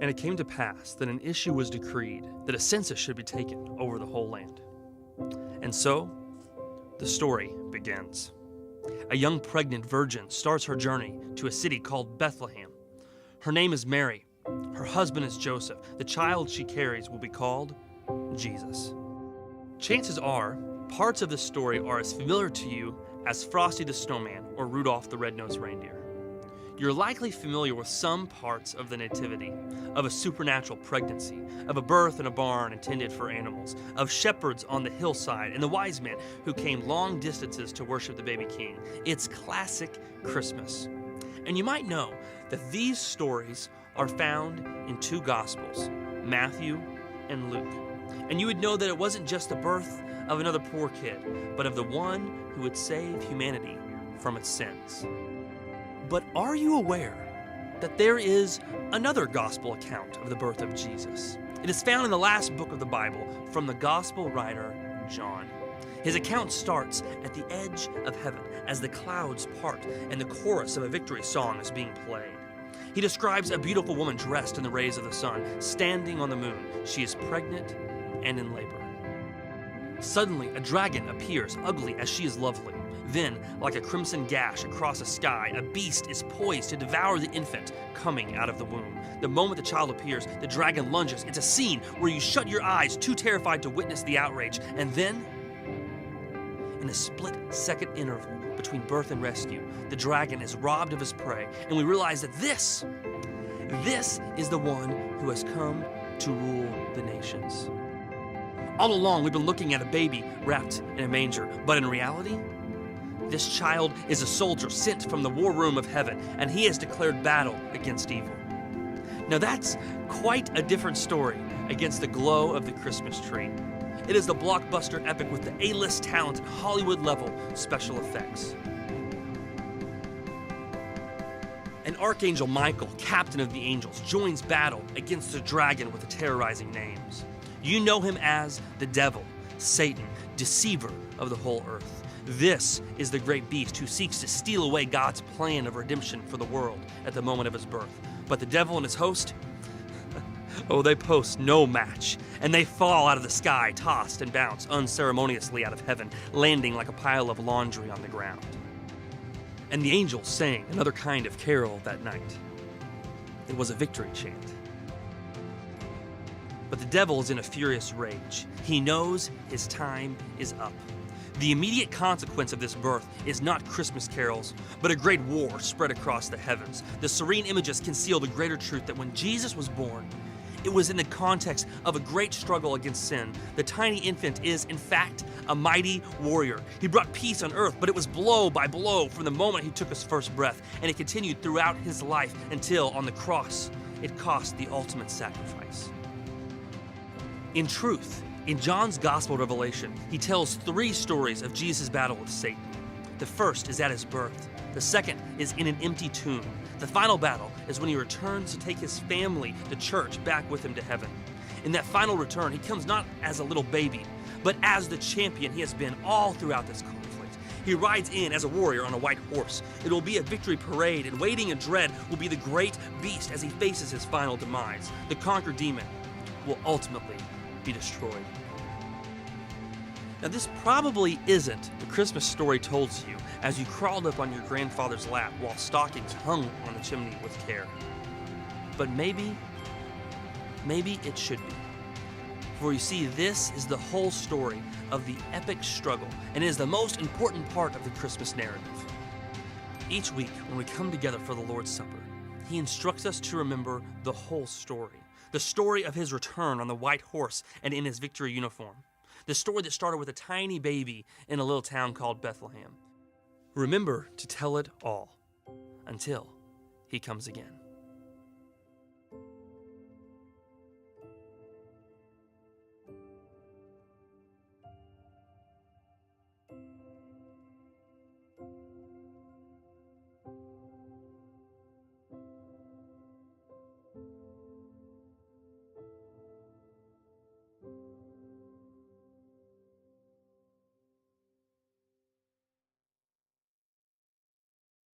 And it came to pass that an issue was decreed that a census should be taken over the whole land. And so, the story begins. A young pregnant virgin starts her journey to a city called Bethlehem. Her name is Mary. Her husband is Joseph. The child she carries will be called Jesus. Chances are, parts of this story are as familiar to you as Frosty the Snowman or Rudolph the Red-Nosed Reindeer. You're likely familiar with some parts of the Nativity, of a supernatural pregnancy, of a birth in a barn intended for animals, of shepherds on the hillside, and the wise men who came long distances to worship the baby king. It's classic Christmas. And you might know that these stories are found in two Gospels, Matthew and Luke. And you would know that it wasn't just the birth of another poor kid, but of the one who would save humanity from its sins. But are you aware that there is another gospel account of the birth of Jesus? It is found in the last book of the Bible from the gospel writer John. His account starts at the edge of heaven as the clouds part and the chorus of a victory song is being played. He describes a beautiful woman dressed in the rays of the sun, standing on the moon. She is pregnant and in labor. Suddenly, a dragon appears, ugly as she is lovely. Then, like a crimson gash across the sky, a beast is poised to devour the infant coming out of the womb. The moment the child appears, the dragon lunges. It's a scene where you shut your eyes, too terrified to witness the outrage. And then, in a split-second interval between birth and rescue, the dragon is robbed of his prey, and we realize that this is the one who has come to rule the nations. All along, we've been looking at a baby wrapped in a manger, but in reality, this child is a soldier sent from the war room of heaven, and he has declared battle against evil. Now that's quite a different story against the glow of the Christmas tree. It is the blockbuster epic with the A-list talent and Hollywood-level special effects. And Archangel Michael, captain of the angels, joins battle against the dragon with the terrorizing names. You know him as the devil, Satan, deceiver of the whole earth. This is the great beast who seeks to steal away God's plan of redemption for the world at the moment of his birth. But the devil and his host, they post no match, and they fall out of the sky, tossed and bounced unceremoniously out of heaven, landing like a pile of laundry on the ground. And the angels sang another kind of carol that night. It was a victory chant. But the devil is in a furious rage. He knows his time is up. The immediate consequence of this birth is not Christmas carols, but a great war spread across the heavens. The serene images conceal the greater truth that when Jesus was born, it was in the context of a great struggle against sin. The tiny infant is, in fact, a mighty warrior. He brought peace on earth, but it was blow by blow from the moment he took his first breath, and it continued throughout his life until, on the cross, it cost the ultimate sacrifice. In truth, in John's Gospel revelation, he tells three stories of Jesus' battle with Satan. The first is at his birth. The second is in an empty tomb. The final battle is when he returns to take his family, the church, back with him to heaven. In that final return, he comes not as a little baby, but as the champion he has been all throughout this conflict. He rides in as a warrior on a white horse. It will be a victory parade, and waiting in dread will be the great beast as he faces his final demise. The conquered demon will ultimately be destroyed. Now, this probably isn't the Christmas story told to you as you crawled up on your grandfather's lap while stockings hung on the chimney with care. But maybe it should be. For you see, this is the whole story of the epic struggle, and it is the most important part of the Christmas narrative. Each week, when we come together for the Lord's Supper, he instructs us to remember the whole story. The story of his return on the white horse and in his victory uniform. The story that started with a tiny baby in a little town called Bethlehem. Remember to tell it all until he comes again.